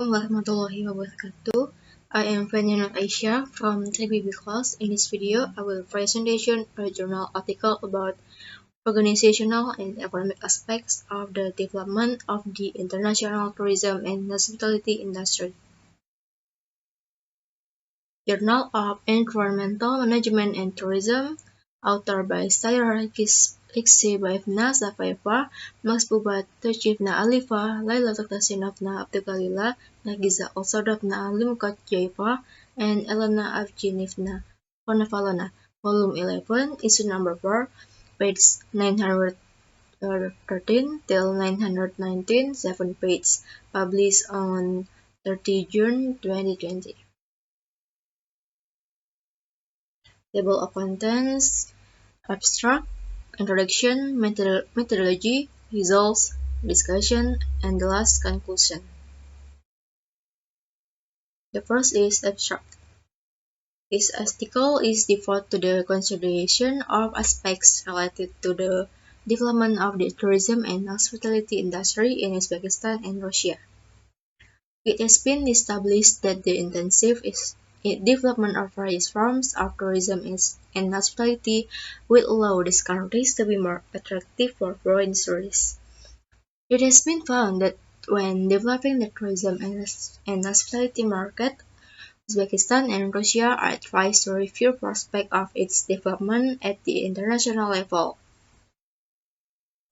Warahmatullahi wabarakatuh. I am Fenny Nuraisya from 3BB class. In this video, I will presentation a journal article about organizational and economic aspects of the development of the international tourism and hospitality industry. Journal of Environmental Management and Tourism, authored by Sayarikis Riksi Baevna Safayeva, Masbubat Tercivna Alifa, Laila Taktasinovna Abdugalila, Nagiza Olsodovna Limukatjeva, and Elena Avgenivna Konovalona, Volume 11, Issue Number 4, page 913 till 919, 7 pages, published on 30 June 2020. Table of contents, abstract, introduction, methodology, results, discussion, and the last conclusion. The first is abstract. This article is devoted to the consideration of aspects related to the development of the tourism and hospitality industry in Uzbekistan and Russia. It has been established that the intensive development of various forms of tourism and hospitality will allow these countries to be more attractive for foreign tourists. It has been found that when developing the tourism and hospitality market, Uzbekistan and Russia are advised to review prospects of its development at the international level.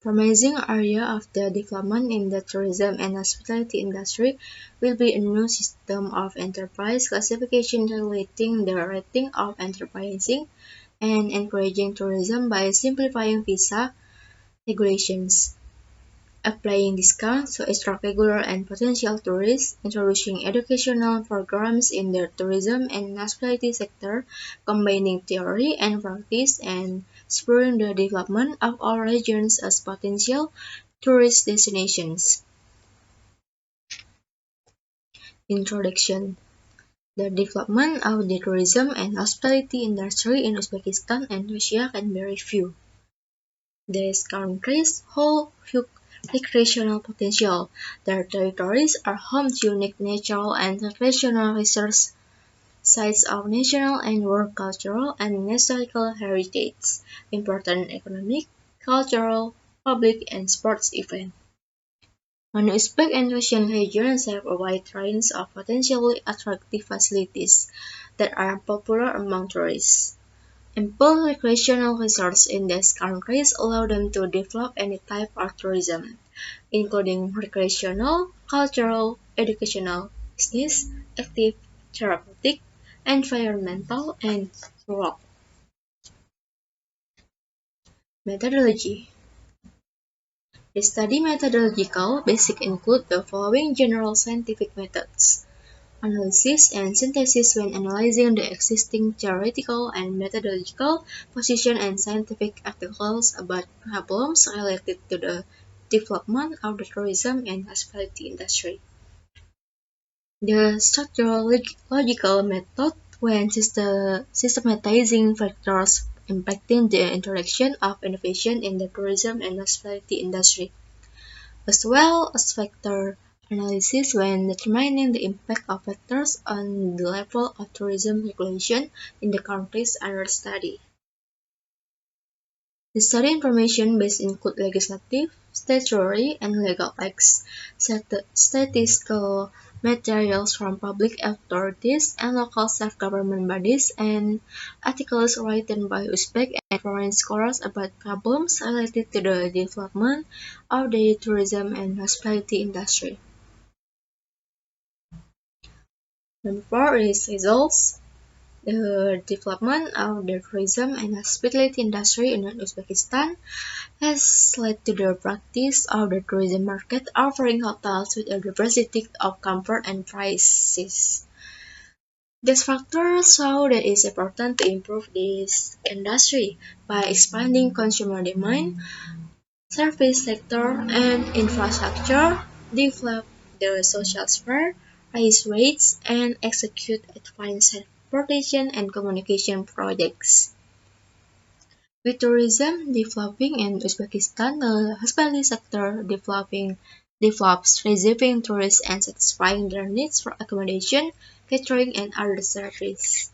Promising area of the development in the tourism and hospitality industry will be a new system of enterprise classification relating the rating of enterprising and encouraging tourism by simplifying visa regulations, applying discounts to attract regular and potential tourists, introducing educational programs in the tourism and hospitality sector, combining theory and practice, and spurring the development of all regions as potential tourist destinations. Introduction. The development of the tourism and hospitality industry in Uzbekistan and Russia can be reviewed. These countries hold huge recreational potential. Their territories are home to unique natural and recreational resource sites of national and world cultural and historical heritage, important economic, cultural, public, and sports events. Many Uzbek and Russian regions have a wide range of potentially attractive facilities that are popular among tourists. Ample recreational resources in these countries allow them to develop any type of tourism, including recreational, cultural, educational, business, active, therapeutic, environmental, and rural. Methodology. The study methodological basics include the following general scientific methods: analysis and synthesis when analyzing the existing theoretical and methodological position and scientific articles about problems related to the development of the tourism and hospitality industry. The structural logical method when systematizing factors impacting the interaction of innovation in the tourism and hospitality industry, as well as factor analysis when determining the impact of factors on the level of tourism regulation in the countries under study. The study information base include legislative, statutory, and legal texts, statistical materials from public authorities and local self-government bodies, and articles written by Uzbek and foreign scholars about problems related to the development of the tourism and hospitality industry. Number 4 is results. The development of the tourism and hospitality industry in Uzbekistan has led to the practice of the tourism market offering hotels with a diversity of comfort and prices. These factors show that it is important to improve this industry by expanding consumer demand, service sector, and infrastructure, develop the social sphere, raise rates, and execute advanced transportation and communication projects. With tourism developing in Uzbekistan, the hospitality sector developing develops, receiving tourists and satisfying their needs for accommodation, catering, and other services.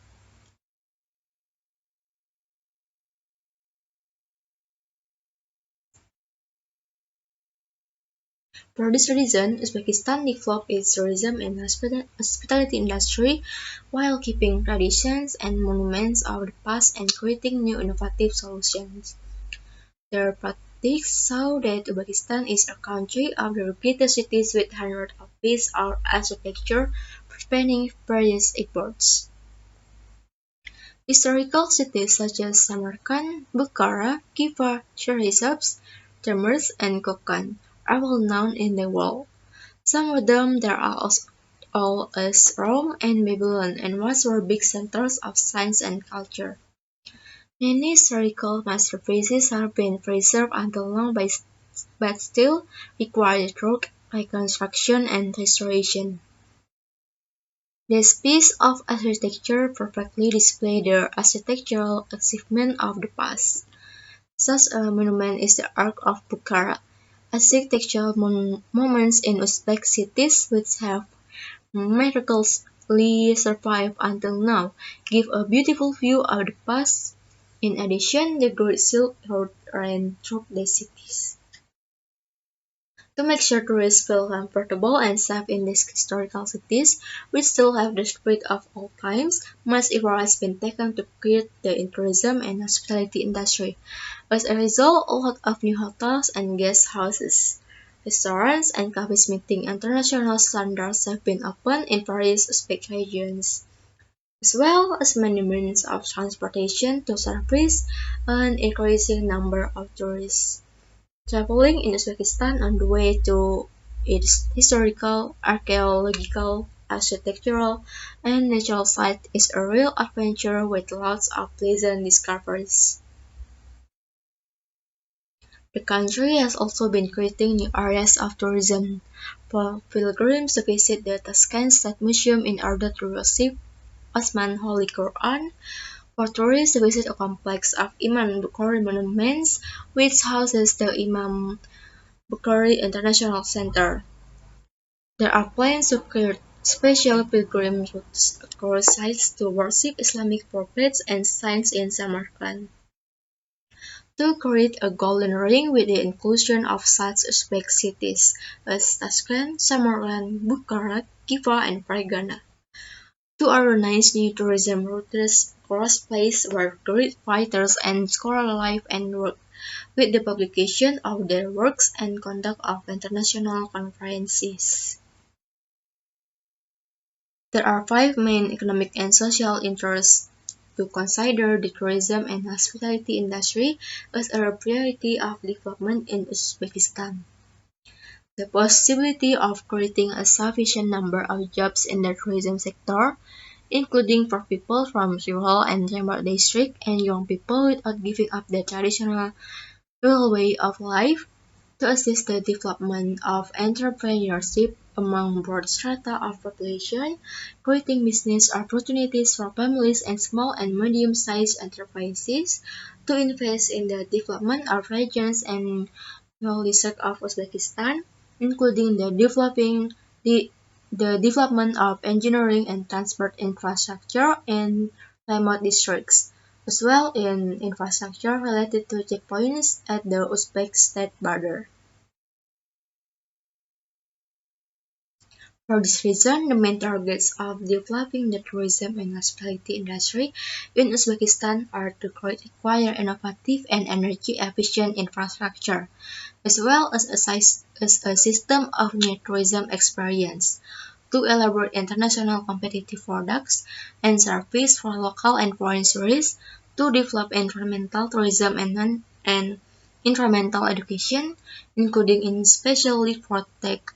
For this reason, Uzbekistan developed its tourism and hospitality industry while keeping traditions and monuments of the past and creating new innovative solutions. Their practice saw that Uzbekistan is a country of the repeated cities with hundreds of pieces of architecture spanning various epochs. Historical cities such as Samarkand, Bukhara, Khiva, Cherizabsk, Termez, and Kokand are well known in the world. Some of them there are all as Rome and Babylon and once were big centers of science and culture. Many historical masterpieces have been preserved until now but still require thorough reconstruction and restoration. This piece of architecture perfectly displays the architectural achievement of the past. Such a monument is the Arch of Bukhara. Architectural monuments in Uzbek cities which have miraculously survived until now give a beautiful view of the past. In addition, the Great Silk Road ran through the cities. To make sure tourists feel comfortable and safe in these historical cities, which still have the spirit of old times, much effort has been taken to create the tourism and hospitality industry. As a result, a lot of new hotels and guest houses, restaurants, and cafes meeting international standards have been opened in various Uzbek regions, as well as many means of transportation to service an increasing number of tourists. Traveling in Uzbekistan on the way to its historical, archaeological, architectural, and natural sites is a real adventure with lots of pleasant discoveries. The country has also been creating new areas of tourism for pilgrims to visit the Tashkent State Museum in order to receive Osman Holy Quran, for tourists to visit a complex of Imam Bukhari monuments, which houses the Imam Bukhari International Center. There are plans to create special pilgrim routes across sites to worship Islamic prophets and saints in Samarkand. To create a golden ring with the inclusion of such Uzbek cities as Tashkent, Samarkand, Bukhara, Khiva, and Fergana. To organize new tourism routes across places where great writers and scholars live and work, with the publication of their works and conduct of international conferences. There are five main economic and social interests to consider the tourism and hospitality industry as a priority of development in Uzbekistan. The possibility of creating a sufficient number of jobs in the tourism sector, including for people from rural and remote districts and young people without giving up their traditional rural way of life, to assist the development of entrepreneurship among broad strata of population, creating business opportunities for families and small and medium-sized enterprises, to invest in the development of regions and district of Uzbekistan, including the development of engineering and transport infrastructure in remote districts, as well in infrastructure related to checkpoints at the Uzbek state border. For this reason, the main targets of developing the tourism and hospitality industry in Uzbekistan are to acquire innovative and energy-efficient infrastructure, as well as a system of new tourism experience, to elaborate international competitive products and services for local and foreign tourists, to develop environmental tourism and environmental education, including in specially protected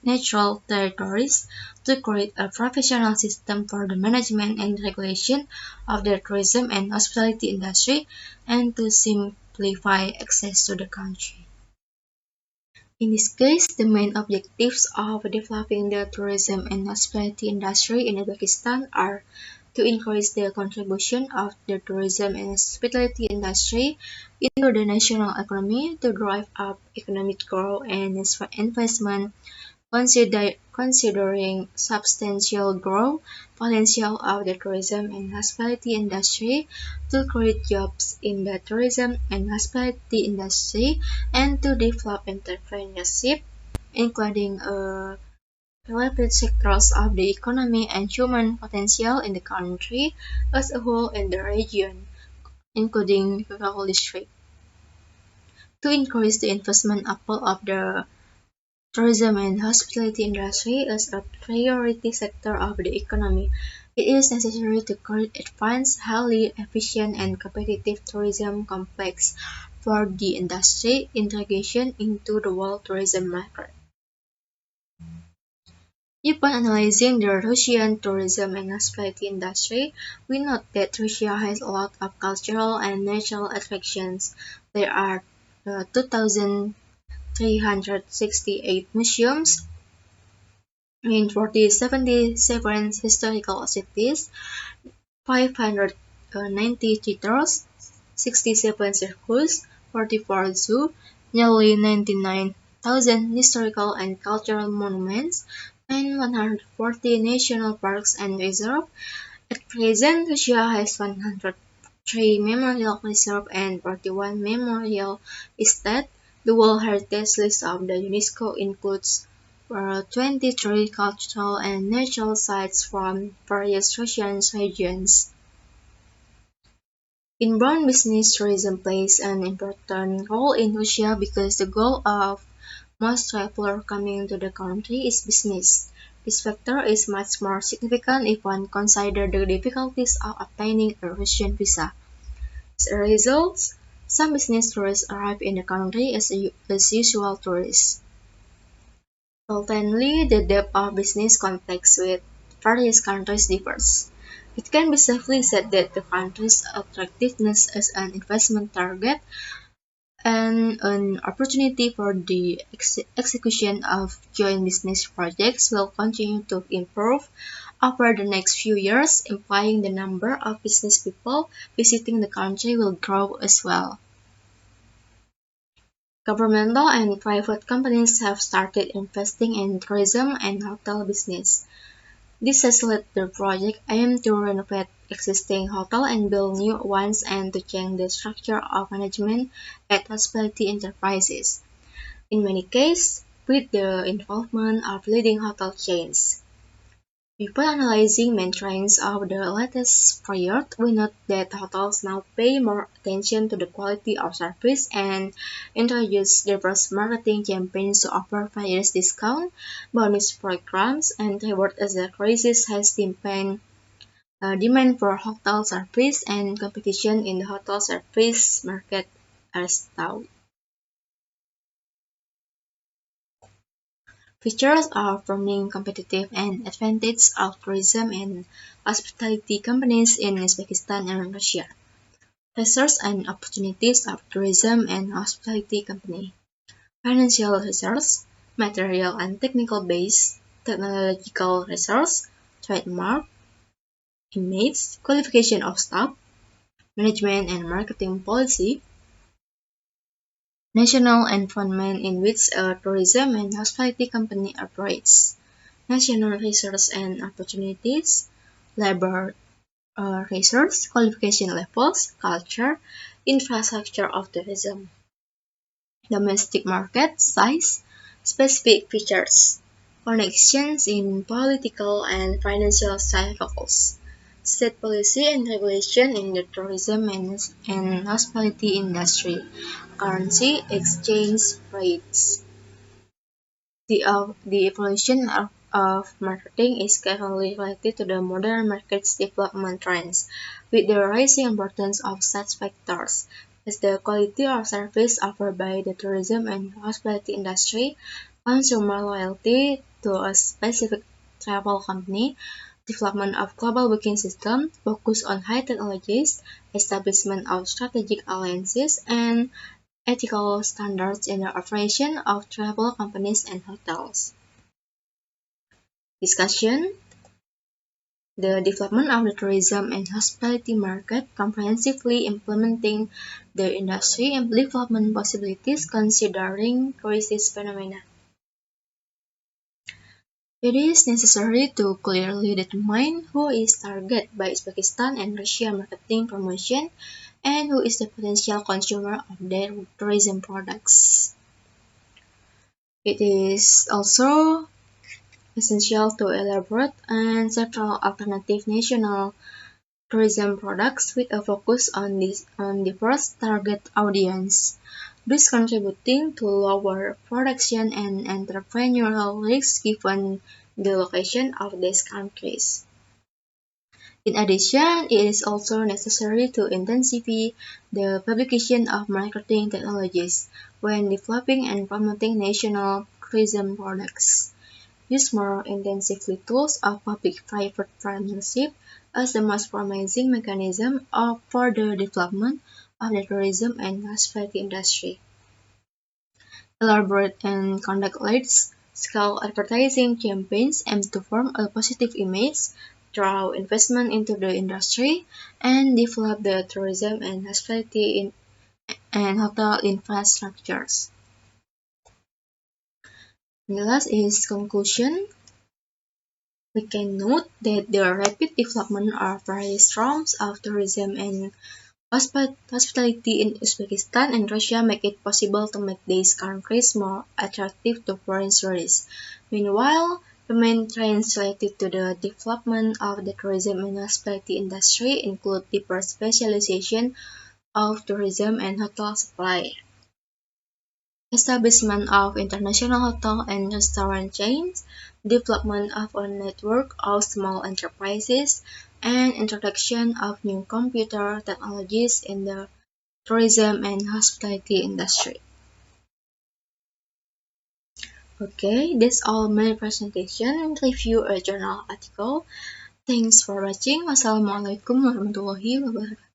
natural territories, to create a professional system for the management and regulation of the tourism and hospitality industry, and to simplify access to the country. In this case, the main objectives of developing the tourism and hospitality industry in Uzbekistan are to increase the contribution of the tourism and hospitality industry into the national economy to drive up economic growth and investment. Considering substantial growth potential of the tourism and hospitality industry to create jobs in the tourism and hospitality industry and to develop entrepreneurship, including related sectors of the economy and human potential in the country as a whole and the region, including rural districts. To increase the investment appeal of the tourism and hospitality industry as a priority sector of the economy, it is necessary to create advanced, highly efficient, and competitive tourism complex for the industry integration into the world tourism market. Upon analyzing the Russian tourism and hospitality industry, we note that Russia has a lot of cultural and natural attractions. There are 2,368 museums in 77 historical cities, 590 theaters, 67 circus, 44 zoos, nearly 99,000 historical and cultural monuments, and 140 national parks and reserves. At present, Russia has 103 memorial reserves and 41 memorial estates. The World Heritage List of the UNESCO includes 23 cultural and natural sites from various Russian regions. Inbound business tourism plays an important role in Russia because the goal of most travelers coming to the country is business. This factor is much more significant if one considers the difficulties of obtaining a Russian visa. As a result, some business tourists arrive in the country as usual tourists. Ultimately, the depth of business contacts with various countries differs. It can be safely said that the country's attractiveness as an investment target and an opportunity for the execution of joint business projects will continue to improve over the next few years, implying the number of business people visiting the country will grow as well. Governmental and private companies have started investing in tourism and hotel business. This has led the project aim to renovate existing hotels and build new ones and to change the structure of management at hospitality enterprises. In many cases, with the involvement of leading hotel chains. Before analyzing main trends of the latest period, we note that hotels now pay more attention to the quality of service and introduce diverse marketing campaigns to offer various discounts, bonus programs, and rewards as the crisis has deepened demand for hotel service and competition in the hotel service market has stalled. Features of forming competitive and advantage of tourism and hospitality companies in Uzbekistan and Russia. Resources and opportunities of tourism and hospitality company. Financial resource, material and technical base, technological resource, trademark, image, qualification of staff, management and marketing policy, national environment in which a tourism and hospitality company operates, national resource and opportunities, labor resource, qualification levels, culture, infrastructure of tourism, domestic market size, specific features, connections in political and financial cycles, state policy and regulation in the tourism and hospitality industry, currency exchange rates. The evolution of marketing is closely related to the modern market's development trends, with the rising importance of such factors as the quality of service offered by the tourism and hospitality industry, consumer loyalty to a specific travel company, development of global booking system, focus on high technologies, establishment of strategic alliances, and ethical standards in the operation of travel companies and hotels. Discussion. The development of the tourism and hospitality market, comprehensively implementing the industry and development possibilities considering crisis phenomena. It is necessary to clearly determine who is targeted by Uzbekistan and Russia marketing promotion and who is the potential consumer of their tourism products. It is also essential to elaborate on several alternative national tourism products with a focus on diverse target audience, thus contributing to lower production and entrepreneurial risks given the location of these countries. In addition, it is also necessary to intensify the publication of marketing technologies when developing and promoting national tourism products. Use more intensively tools of public-private partnership as the most promising mechanism of further development of the tourism and hospitality industry. Elaborate and conduct large-scale advertising campaigns aim to form a positive image, draw investment into the industry, and develop the tourism and hospitality and hotel infrastructures. And the last is conclusion. We can note that the rapid development of various forms of tourism and hospitality in Uzbekistan and Russia make it possible to make these countries more attractive to foreign tourists. Meanwhile, the main trends related to the development of the tourism and hospitality industry include deeper specialization of tourism and hotel supply, establishment of international hotel and restaurant chains, development of a network of small enterprises, and introduction of new computer technologies in the tourism and hospitality industry. Okay, that's all my presentation. Review a journal article. Thanks for watching. Wassalamualaikum warahmatullahi wabarakatuh.